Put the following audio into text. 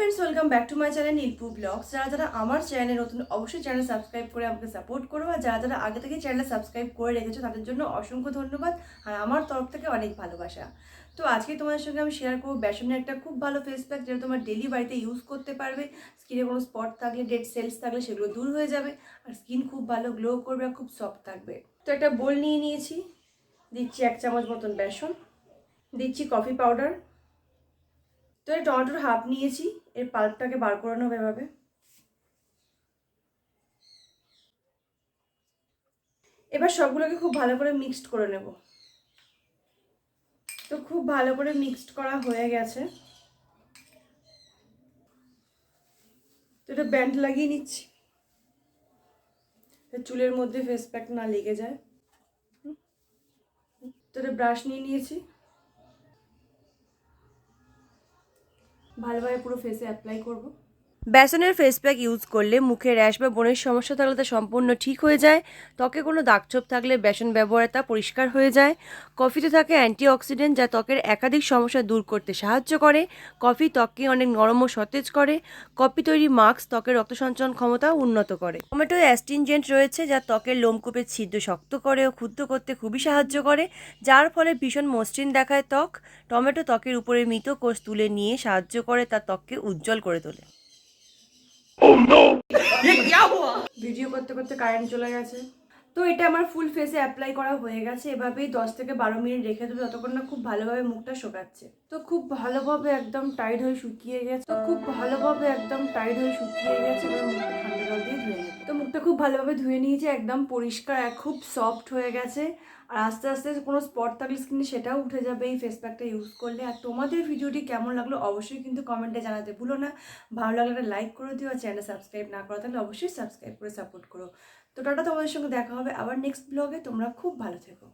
Friends welcome back to my channel Nilpu vlogs. যারা আমার চ্যানেলে নতুন অবশ্যই চ্যানেল সাবস্ক্রাইব করে আমাকে সাপোর্ট করো, আর যারা আগে থেকে চ্যানেল সাবস্ক্রাইব করে রেখেছো তাদের জন্য অসংখ্য ধন্যবাদ আর আমার তরফ থেকে অনেক ভালোবাসা। তো আজকে তোমাদের সঙ্গে আমি শেয়ার করবো বেসনের একটা খুব ভালো ফেস প্যাক, যেটা তোমার ডেলি বাড়িতে ইউজ করতে পারবে। স্কিনে কোনো স্পট থাকলে, ডেড সেলস থাকলে সেগুলো দূর হয়ে যাবে, আর স্কিন খুব ভালো গ্লো করবে আর খুব সফট থাকবে। তো একটা বোল নিয়ে নিয়েছি, দিচ্ছি 1 চামচ মতন বেসন, দিচ্ছি কফি পাউডার। তো এই টমেটোর হাফ নিয়েছি, এর পাল্পটাকে বার করে নেবো এভাবে। এবার সবগুলোকে খুব ভালো করে মিক্সড করে নেব। তো খুব ভালো করে মিক্সড করা হয়ে গেছে, তো এটা ব্যান্ড লাগিয়ে নিচ্ছি, চুলের মধ্যে ফেস প্যাক না লেগে যায়। তো এটা ব্রাশ নিয়ে নিয়েছি, ভালোভাবে পুরো ফেসে অ্যাপ্লাই করব। বেসনের ফেস প্যাক ইউজ করলে মুখে র্যাশ বা ব্রণের সমস্যা থাকলে তা সম্পূর্ণ ঠিক হয়ে যায়। ত্বকে কোনো দাগছোপ থাকলে বেসন ব্যবহারে তা পরিষ্কার হয়ে যায়। কফিতে থাকে অ্যান্টিঅক্সিডেন্ট, যা ত্বকের একাধিক সমস্যা দূর করতে সাহায্য করে। কফি ত্বককে অনেক নরম ও সতেজ করে। কফি তৈরি মাস্ক ত্বকের রক্ত সঞ্চালন ক্ষমতা উন্নত করে। টমেটোয় অ্যাস্টিনজেন্ট রয়েছে, যা ত্বকের লোমকূপের ছিদ্র শক্ত করে ও ক্ষুদ্র করতে খুবই সাহায্য করে, যার ফলে ভীষণ মসৃণ দেখায় ত্বক। টমেটো ত্বকের উপরে মৃত কোষ তুলে নিয়ে সাহায্য করে, তা ত্বককে উজ্জ্বল করে তোলে। ভিডিও করতে করতে কারেন্ট চলে গেছে। তো এটা আমার ফুল ফেসে অ্যাপ্লাই করা হয়ে গেছে। এভাবেই 10 থেকে 12 মিনিট রেখে দেবো, যতক্ষণ না খুব ভালোভাবে মুখটা শোকাচ্ছে। তো খুব ভালোভাবে একদম টাইট হয়ে শুকিয়ে গেছে। এবার মুখটা ঠান্ডা জল দিয়ে ধুয়ে নেবো। তো মুখটা খুব ভালোভাবে ধুয়ে নিয়েছি, একদম পরিষ্কার আর খুব সফট হয়ে গেছে। আর আস্তে আস্তে কোনো স্পট থাকলে স্কিনে সেটাও উঠে যাবে এই ফেস প্যাকটা ইউজ করলে। আর তোমাদের ভিডিওটি কেমন লাগলো অবশ্যই কিন্তু কমেন্টে জানাতে ভুলো না। ভালো লাগলে একটা লাইক করে দিও, আর চ্যানেল সাবস্ক্রাইব না করা থাকলে অবশ্যই সাবস্ক্রাইব করে সাপোর্ট করো। তো টাটা, তোমাদের সঙ্গে দেখা হবে আবার নেক্সট ব্লগে। তোমরা খুব ভালো থেকো।